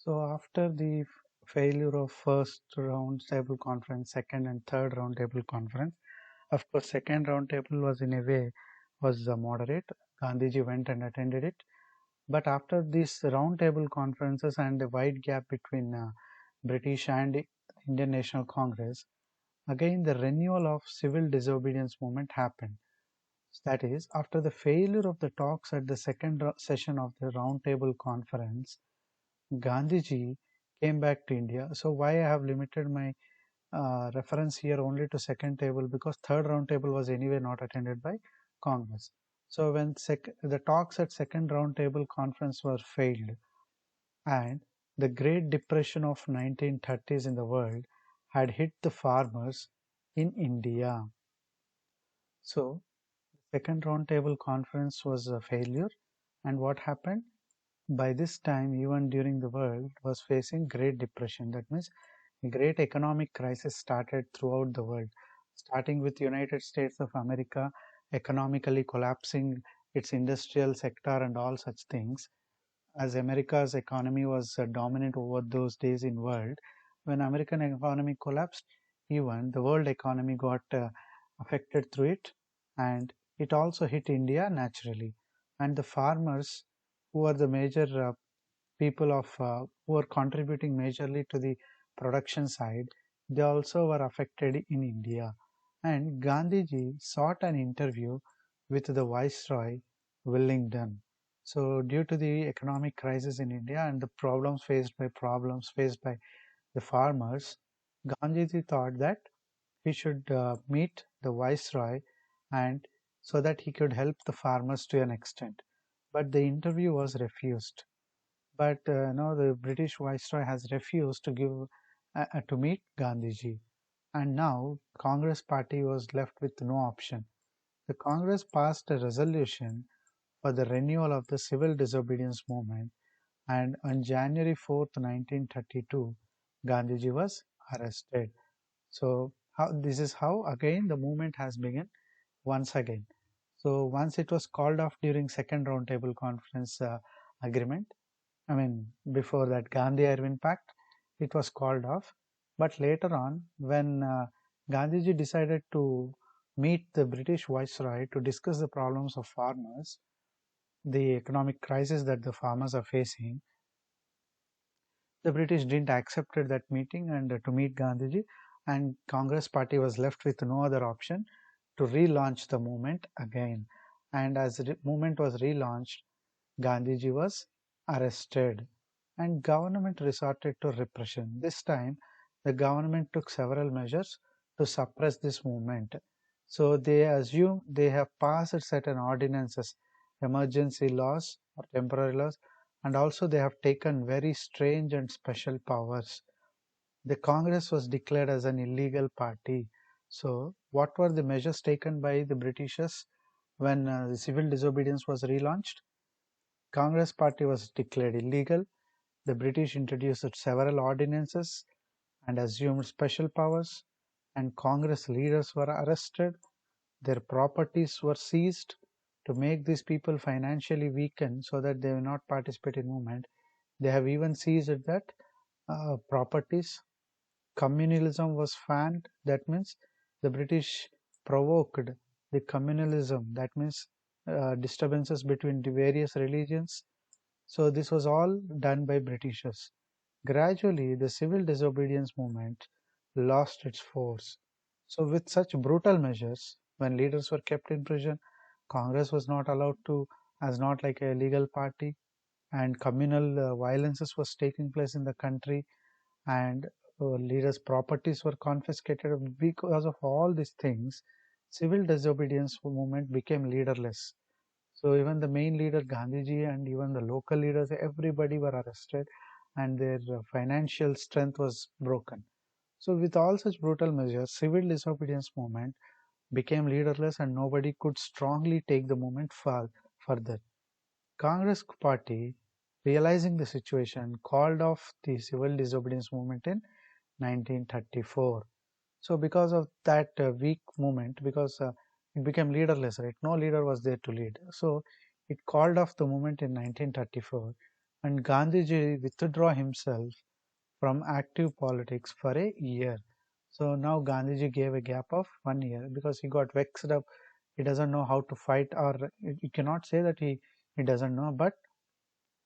So after the failure of first round table conference, second and third round table conference, of course, second round table was in a way was moderate. Gandhiji went and attended it. But after these round table conferences and the wide gap between British and Indian National Congress, again the renewal of civil disobedience movement happened. That is, after the failure of the talks at the second session of the round table conference, Gandhiji came back to India. So why I have limited my reference here only to second table, because third round table was anyway not attended by Congress. So when the talks at second round table conference were failed, and the Great Depression of 1930s in the world had hit the farmers in India. So second round table conference was a failure, and what happened? By this time, even during the world was facing Great Depression. That means a great economic crisis started throughout the world, starting with United States of America economically collapsing its industrial sector and all such things. As America's economy was dominant over those days in world, when American economy collapsed, even the world economy got affected through it, and it also hit India naturally. And the farmers, who are the major people of who are contributing majorly to the production side, they also were affected in India. And Gandhiji sought an interview with the Viceroy Wellington. So, due to the economic crisis in India and the problems faced by the farmers, Gandhiji thought that he should meet the Viceroy, and so that he could help the farmers to an extent. But the interview was refused. But no, the British Viceroy has refused to give to meet Gandhiji, and now Congress party was left with no option. The Congress passed a resolution for the renewal of the civil disobedience movement, and on January 4th, 1932, Gandhiji was arrested. So this is how again the movement has begun once again. So once it was called off during second roundtable conference agreement, I mean, before that Gandhi-Irwin Pact, it was called off. But later on, when Gandhiji decided to meet the British Viceroy to discuss the problems of farmers, the economic crisis that the farmers are facing, the British didn't accept that meeting and to meet Gandhiji, and Congress party was left with no other option to relaunch the movement again. And as the movement was relaunched, Gandhiji was arrested and government resorted to repression. This time, the government took several measures to suppress this movement. So they assume they have passed certain ordinances, emergency laws or temporary laws, and also they have taken very strange and special powers. The Congress was declared as an illegal party. So what were the measures taken by the Britishers when the civil disobedience was relaunched? Congress party was declared illegal. The British introduced several ordinances and assumed special powers, and Congress leaders were arrested. Their properties were seized to make these people financially weakened so that they will not participate in movement. They have even seized that properties. Communalism was fanned. That means the British provoked the communalism. That means disturbances between the various religions. So this was all done by Britishers. Gradually, the civil disobedience movement lost its force. So with such brutal measures, when leaders were kept in prison, Congress was not allowed to, as not like a legal party, and communal violences was taking place in the country, and leaders' properties were confiscated. Because of all these things, civil disobedience movement became leaderless. So even the main leader Gandhiji and even the local leaders, everybody were arrested, and their financial strength was broken. So with all such brutal measures, civil disobedience movement became leaderless, and nobody could strongly take the movement further. Congress party, realizing the situation, called off the civil disobedience movement in 1934. So because of that weak movement, because it became leaderless, right? No leader was there to lead. So it called off the movement in 1934. and Gandhiji withdrew himself from active politics for a year. So now Gandhiji gave a gap of 1 year because he got vexed up. He doesn't know how to fight, or you cannot say that he doesn't know, but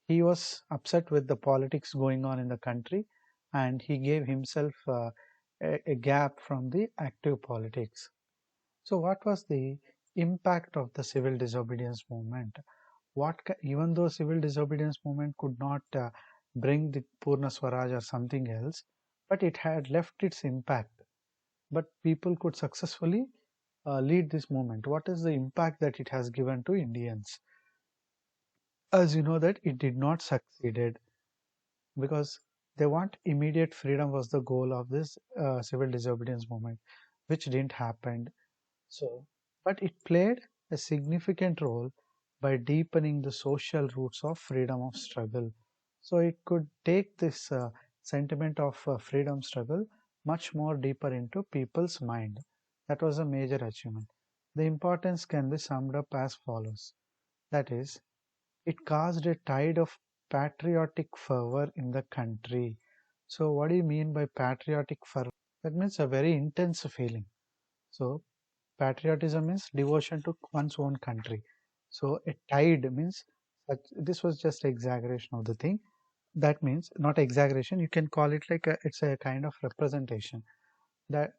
he was upset with the politics going on in the country, and he gave himself a gap from the active politics. So, what was the impact of the civil disobedience movement? Even though civil disobedience movement could not bring the Purna Swaraj or something else, but it had left its impact. But people could successfully lead this movement. What is the impact that it has given to Indians? As you know that it did not succeeded because they want immediate freedom was the goal of this civil disobedience movement, which didn't happen. So, but it played a significant role by deepening the social roots of freedom of struggle. So it could take this sentiment of freedom struggle much more deeper into people's mind. That was a major achievement. The importance can be summed up as follows. That is, it caused a tide of patriotic fervor in the country. So what do you mean by patriotic fervor? That means a very intense feeling. So patriotism means devotion to one's own country. So a tide means this was just exaggeration of the thing. That means not exaggeration. You can call it like it's a kind of representation that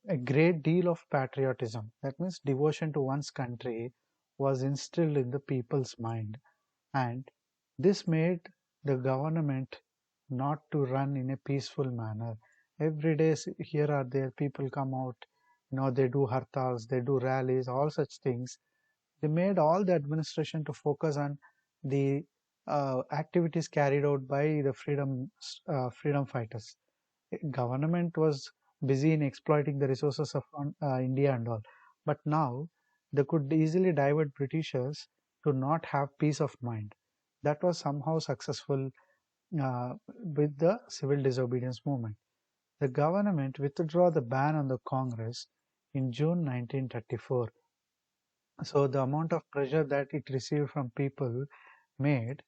a great deal of patriotism. That means devotion to one's country was instilled in the people's mind, and this made the government not to run in a peaceful manner. Every day, here or there, people come out, they do hartals, they do rallies, all such things. They made all the administration to focus on the activities carried out by the freedom fighters. Government was busy in exploiting the resources of India and all, but now they could easily divert Britishers to not have peace of mind. That was somehow successful with the civil disobedience movement. The government withdrew the ban on the Congress in June 1934. So the amount of pressure that it received from people made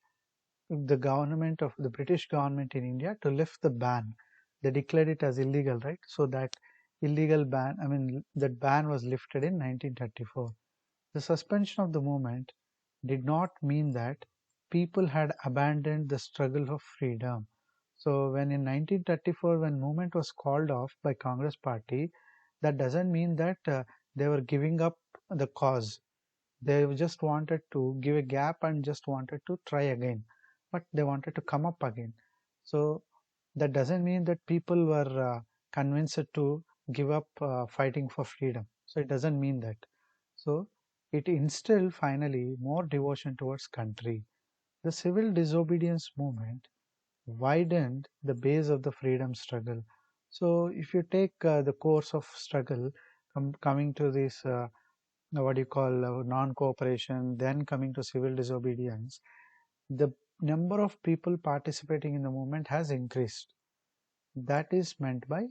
the government of the British government in India to lift the ban. They declared it as illegal, right? So that illegal ban, I mean, that ban was lifted in 1934. The suspension of the movement did not mean that people had abandoned the struggle for freedom. So when in 1934, when movement was called off by Congress party, that doesn't mean that they were giving up the cause. They just wanted to give a gap and just wanted to try again, but they wanted to come up again. So that doesn't mean that people were convinced to give up fighting for freedom. So it doesn't mean that. So it instilled finally more devotion towards country. The civil disobedience movement widened the base of the freedom struggle. So if you take the course of struggle, coming to this what you call non-cooperation, then coming to civil disobedience, the number of people participating in the movement has increased. That is meant by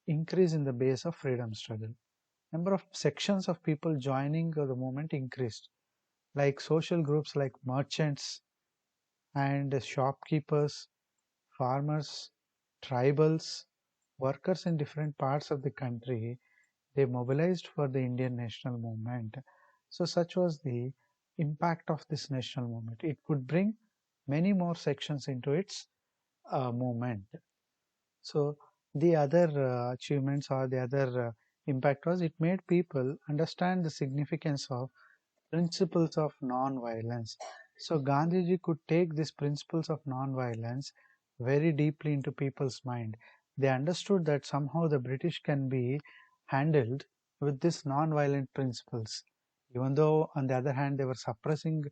increase in the base of freedom struggle. Number of sections of people joining the movement increased, like social groups like merchants and shopkeepers, farmers, tribals, workers in different parts of the country. They mobilized for the Indian national movement. So such was the impact of this national movement. It could bring many more sections into its movement. So the other achievements or the other impact was it made people understand the significance of principles of non-violence. So Gandhiji could take these principles of non-violence very deeply into people's mind. They understood that somehow the British can be handled with these non-violent principles. Even though on the other hand they were suppressing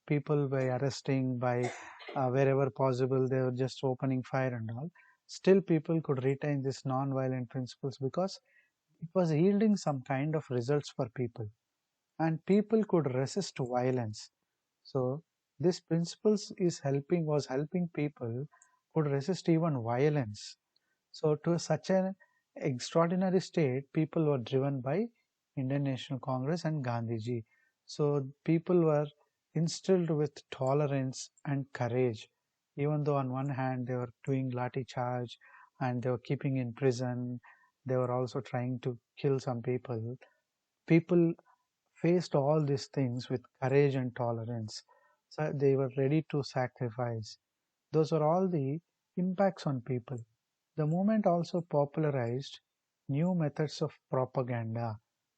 people by arresting, by wherever possible they were just opening fire and all, still people could retain these non-violent principles because it was yielding some kind of results for people, and people could resist violence. So this principles is helping was helping people could resist even violence. So to such an extraordinary state, people were driven by Indian National Congress and Gandhiji. So people were instilled with tolerance and courage. Even though on one hand they were doing lathi charge and they were keeping in prison, they were also trying to kill some people. People faced all these things with courage and tolerance. So they were ready to sacrifice. Those are all the impacts on people. The movement also popularized new methods of propaganda.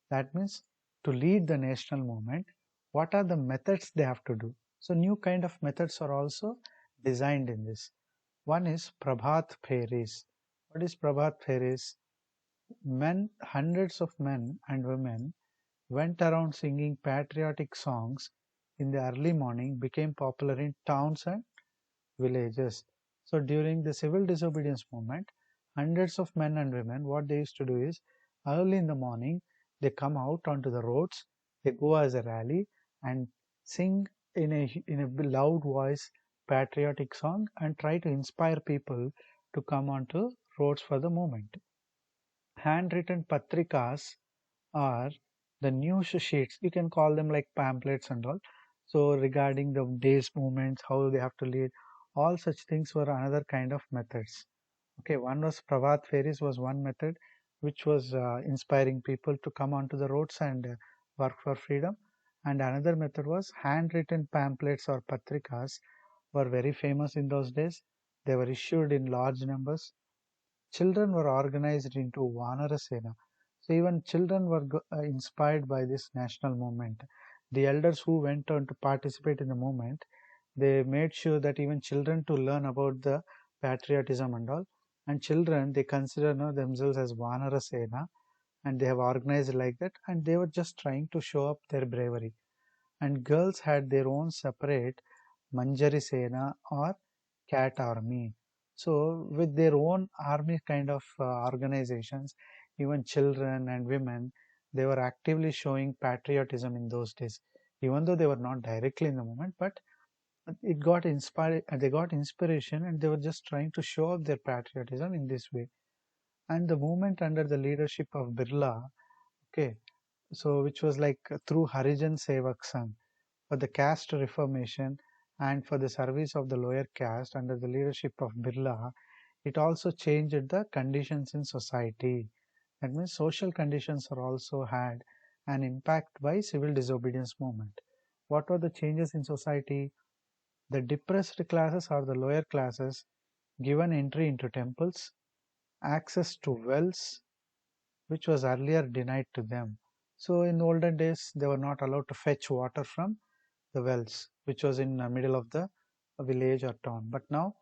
That means to lead the national movement, what are the methods they have to do? So new kind of methods are also designed in this. One is Prabhat Pheris. What is Prabhat Pheris? Hundreds of men and women went around singing patriotic songs in the early morning, became popular in towns and villages. So during the civil disobedience movement, hundreds of men and women, what they used to do is early in the morning, they come out onto the roads, they go as a rally and sing in a loud voice patriotic song and try to inspire people to come onto roads for the movement. Handwritten patrikas are the news sheets. You can call them like pamphlets and all. So regarding the day's movements, how they have to lead, all such things were another kind of methods. Okay, one was Prabhat Feris was one method, which was inspiring people to come onto the roads and work for freedom. And another method was handwritten pamphlets or patrikas were very famous in those days. They were issued in large numbers. Children were organized into Vanara Sena. So even children were inspired by this national movement. The elders who went on to participate in the movement, they made sure that even children to learn about the patriotism and all. And children, they consider themselves as Vanara Sena, and they have organized like that, and they were just trying to show up their bravery. And girls had their own separate Manjari Sena or cat army. So with their own army kind of organizations, even children and women, they were actively showing patriotism in those days. Even though they were not directly in the movement, but it got inspired. They got inspiration, and they were just trying to show up their patriotism in this way. And the movement under the leadership of Birla, okay, so which was like through Harijan Sevak Sangh for the caste reformation and for the service of the lower caste under the leadership of Birla, it also changed the conditions in society. That means social conditions are also had an impact by civil disobedience movement. What were the changes in society? The depressed classes or the lower classes given entry into temples, access to wells, which was earlier denied to them. So in olden days, they were not allowed to fetch water from the wells, which was in the middle of the village or town. But now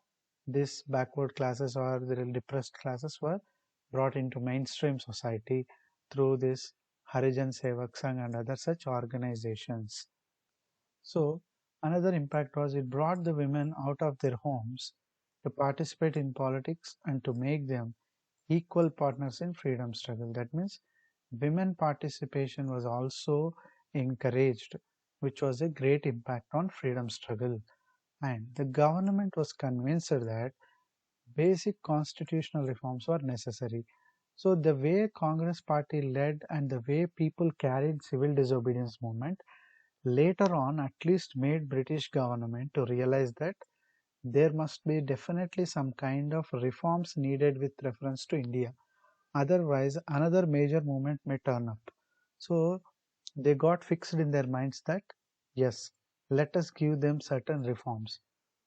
these backward classes or the depressed classes were brought into mainstream society through this Harijan Sevak Sangh and other such organizations. So another impact was it brought the women out of their homes to participate in politics and to make them equal partners in freedom struggle. That means women participation was also encouraged, which was a great impact on freedom struggle. And the government was convinced that basic constitutional reforms were necessary. So the way Congress party led and the way people carried civil disobedience movement later on at least made British government to realize that there must be definitely some kind of reforms needed with reference to India. Otherwise, another major movement may turn up. So they got fixed in their minds that yes, let us give them certain reforms.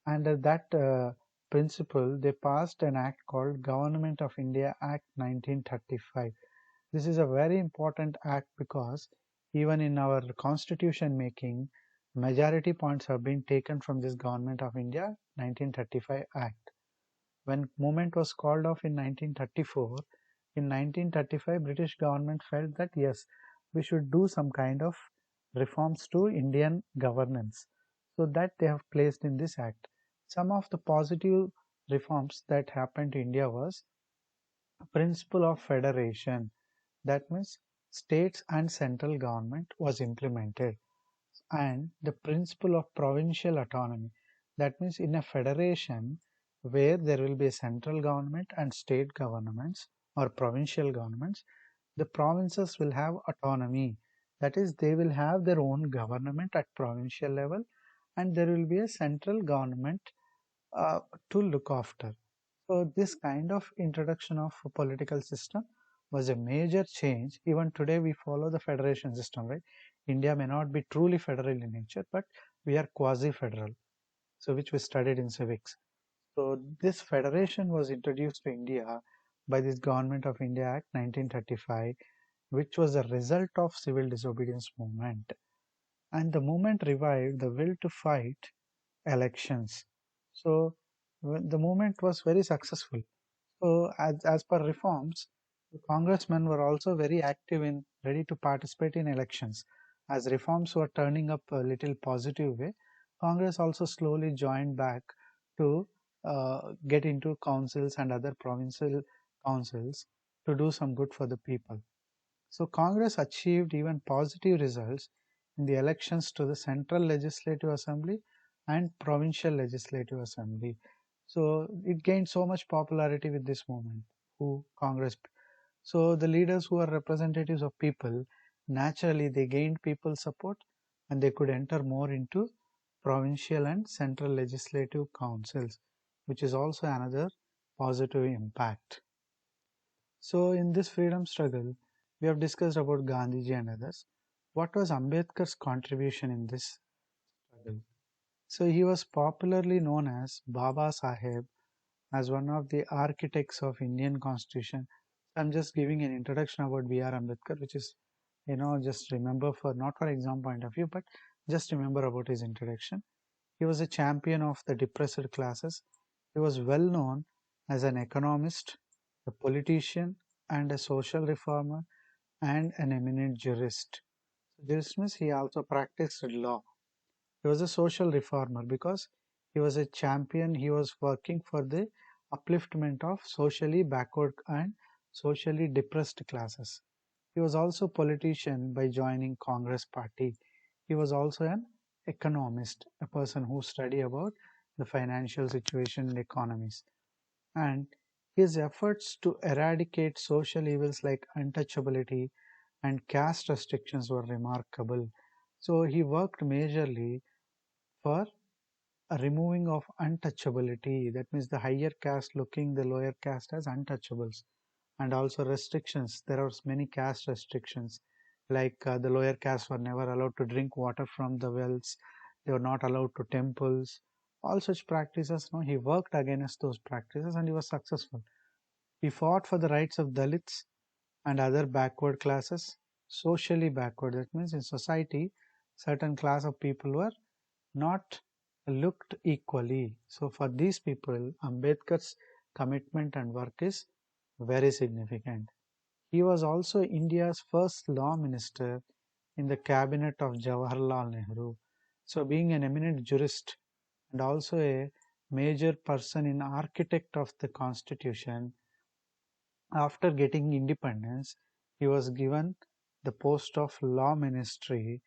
Under that principle, they passed an act called Government of India Act 1935. This is a very important act because even in our constitution making, majority points have been taken from this Government of India 1935 Act. When movement was called off in 1934, in 1935 British government felt that yes, we should do some kind of reforms to Indian governance. So that they have placed in this act. Some of the positive reforms that happened to India was principle of federation. That means states and central government was implemented, and the principle of provincial autonomy. That means in a federation where there will be a central government and state governments or provincial governments, the provinces will have autonomy. That is, they will have their own government at provincial level, and there will be a central government uh, to look after. So this kind of introduction of a political system was a major change. Even today we follow the federation system, right? India may not be truly federal in nature, but we are quasi-federal, so which we studied in civics. So this federation was introduced to India by this Government of India Act 1935, which was a result of civil disobedience movement. And the movement revived the will to fight elections. So the movement was very successful. So as per reforms, the congressmen were also very active in ready to participate in elections. As reforms were turning up a little positive way, Congress also slowly joined back to get into councils and other provincial councils to do some good for the people. So Congress achieved even positive results in the elections to the Central Legislative Assembly and Provincial Legislative Assembly. So it gained so much popularity with this movement, who Congress. So the leaders who are representatives of people, naturally they gained people's support and they could enter more into provincial and central legislative councils, which is also another positive impact. So in this freedom struggle, we have discussed about Gandhiji and others. What was Ambedkar's contribution in this struggle? So he was popularly known as Baba Saheb, as one of the architects of Indian Constitution. I'm just giving an introduction about B.R. Ambedkar, which is, just remember for not for exam point of view, but just remember about his introduction. He was a champion of the depressed classes. He was well known as an economist, a politician, and a social reformer, and an eminent jurist. Jurist means he also practiced law. He was a social reformer because he was a champion. He was working for the upliftment of socially backward and socially depressed classes. He was also a politician by joining Congress party. He was also an economist, a person who studied about the financial situation and economies. And his efforts to eradicate social evils like untouchability and caste restrictions were remarkable. So he worked majorly for a removing of untouchability. That means the higher caste looking the lower caste as untouchables, and also restrictions. There are many caste restrictions, like the lower caste were never allowed to drink water from the wells. They were not allowed to temples. All such practices. No, he worked against those practices and he was successful. He fought for the rights of Dalits and other backward classes, socially backward. That means in society, certain class of people were not looked equally. So for these people, Ambedkar's commitment and work is very significant. He was also India's first law minister in the cabinet of Jawaharlal Nehru. So being an eminent jurist and also a major person in architect of the constitution, after getting independence, he was given the post of law ministry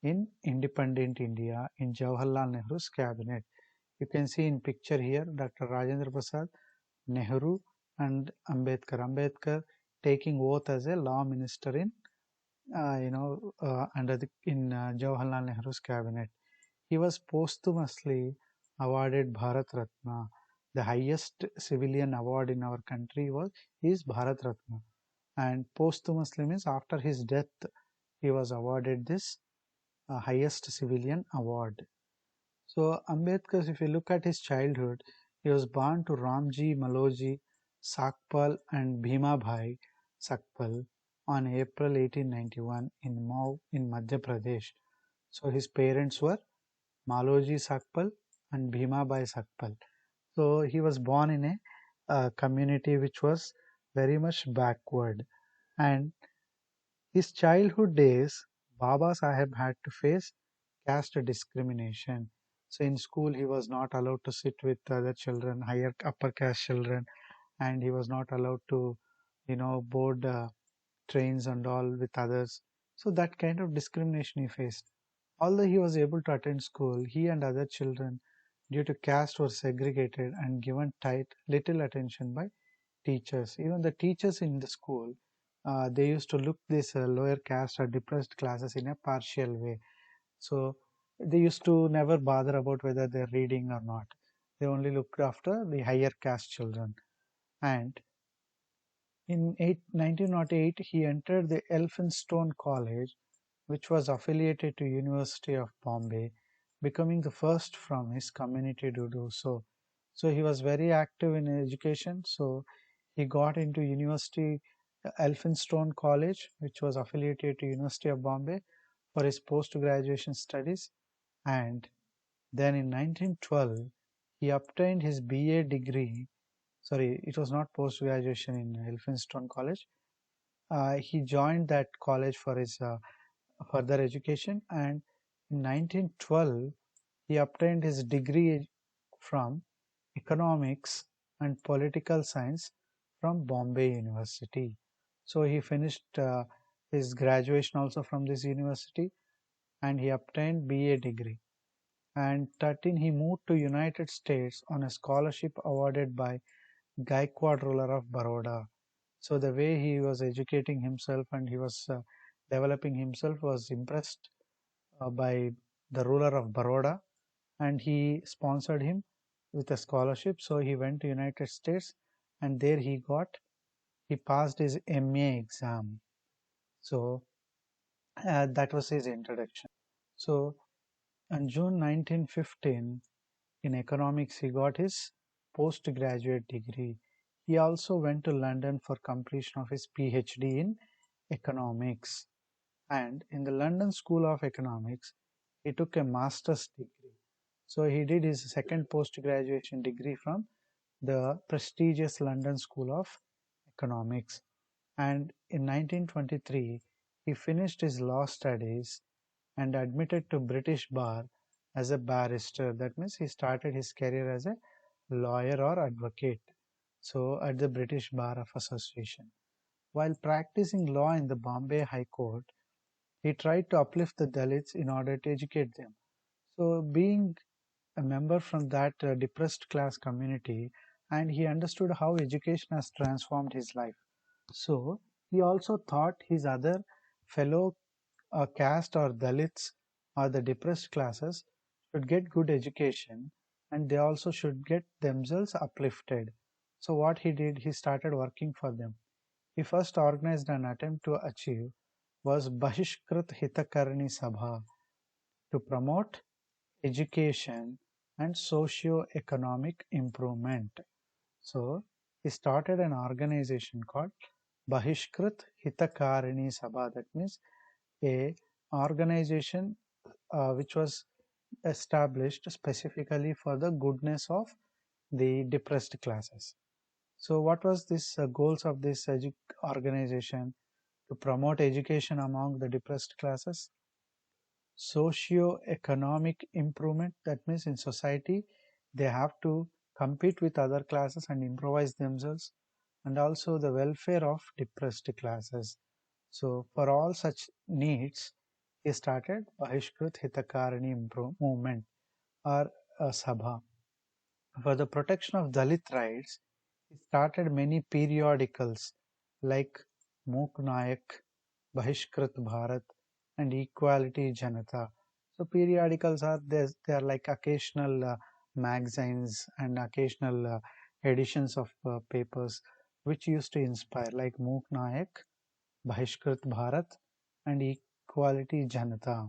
in independent India in Jawaharlal Nehru's cabinet. You can see in picture here Dr. Rajendra Prasad, Nehru and Ambedkar. Ambedkar taking oath as a law minister in Jawaharlal Nehru's cabinet. He was posthumously awarded Bharat Ratna. The highest civilian award in our country is Bharat Ratna, and posthumously means after his death he was awarded this highest civilian award. So Ambedkar, if you look at his childhood, he was born to Ramji Maloji Sakpal and Bhima Bhai Sakpal on April 1891 in Mau in Madhya Pradesh. So his parents were Maloji Sakpal and Bhima Bhai Sakpal. So he was born in a community which was very much backward. And his childhood days, Baba Saheb had to face caste discrimination. So in school, he was not allowed to sit with other children, higher upper caste children, and he was not allowed to, board trains and all with others. So that kind of discrimination he faced. Although he was able to attend school, he and other children, due to caste, were segregated and given little attention by teachers. Even the teachers in the school, they used to look this lower caste or depressed classes in a partial way. So they used to never bother about whether they're reading or not. They only looked after the higher caste children. And in 1908, he entered the Elphinstone College, which was affiliated to University of Bombay, becoming the first from his community to do so. So he was very active in education. So he got into University Elphinstone College, which was affiliated to University of Bombay, for his post-graduation studies. And then in 1912, he obtained his BA degree. Sorry, it was not post-graduation in Elphinstone College. He joined that college for his further education, and in 1912 he obtained his degree from economics and political science from Bombay University. So he finished his graduation also from this university, and he obtained BA degree. And 13 he moved to United States on a scholarship awarded by Gaikwad ruler of Baroda. So the way he was educating himself and he was developing himself was impressed by the ruler of Baroda, and he sponsored him with a scholarship. So he went to United States, and there he passed his MA exam. So that was his introduction. So on June 1915, in economics, he got his postgraduate degree. He also went to London for completion of his PhD in economics. And in the London School of Economics, he took a master's degree. So he did his second post-graduation degree from the prestigious London School of Economics. And in 1923, he finished his law studies and admitted to British bar as a barrister. That means he started his career as a lawyer or advocate. So at the British Bar of Association. While practicing law in the Bombay High Court, he tried to uplift the Dalits in order to educate them. So being a member from that depressed class community, and he understood how education has transformed his life. So he also thought his other fellow caste or Dalits or the depressed classes should get good education, and they also should get themselves uplifted. So what he did, he started working for them. He first organized an attempt to achieve was Bahishkrit Hitakarni Sabha to promote education and socio-economic improvement. So he started an organization called Bahishkrit Hitakarni Sabha. That means a organization which was established specifically for the goodness of the depressed classes. So what was this goals of this organization? To promote education among the depressed classes, socio-economic improvement, that means in society they have to compete with other classes and improvise themselves, and also the welfare of depressed classes. So for all such needs, he started Bahishkrut Hitakarani movement or Sabha. For the protection of Dalit rights, he started many periodicals like Mook Nayak, Bahishkrit Bharat, and Equality Janata. So periodicals are there; they are like occasional magazines and occasional editions of papers which used to inspire, like Mook Nayak, Bahishkrit Bharat, and Equality Janata.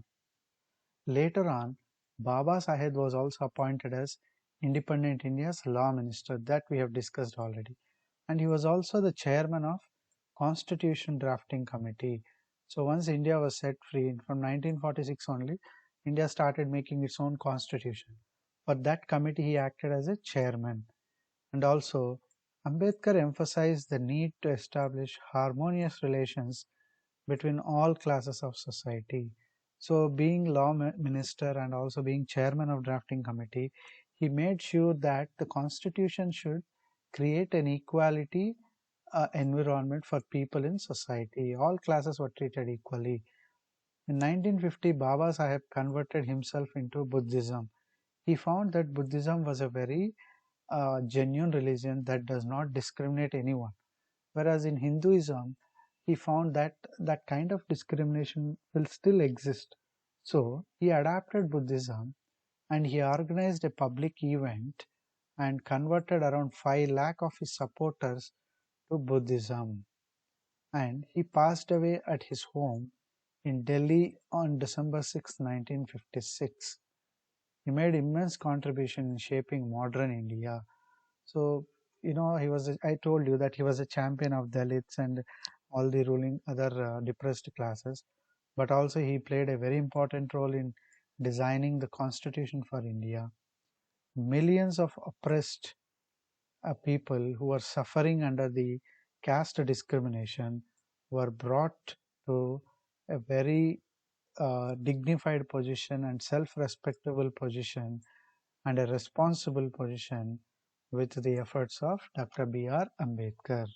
Later on, Baba Saheb was also appointed as Independent India's law minister, that we have discussed already. And he was also the chairman of Constitution Drafting Committee. So once India was set free, from 1946 only, India started making its own constitution. For that committee, he acted as a chairman. And also, Ambedkar emphasized the need to establish harmonious relations between all classes of society. So being law minister and also being chairman of drafting committee, he made sure that the constitution should create an equality environment for people in society. All classes were treated equally. In 1950, Baba Saheb converted himself into Buddhism. He found that Buddhism was a very genuine religion that does not discriminate anyone. Whereas in Hinduism, he found that that kind of discrimination will still exist. So he adapted Buddhism and he organized a public event and converted around 5 lakh of his supporters to Buddhism. And he passed away at his home in Delhi on December 6, 1956. He made immense contribution in shaping modern India. So, I told you that he was a champion of Dalits and all the ruling other depressed classes, but also he played a very important role in designing the constitution for India. Millions of oppressed people who were suffering under the caste discrimination were brought to a very dignified position and self-respectable position and a responsible position with the efforts of Dr. B.R. Ambedkar.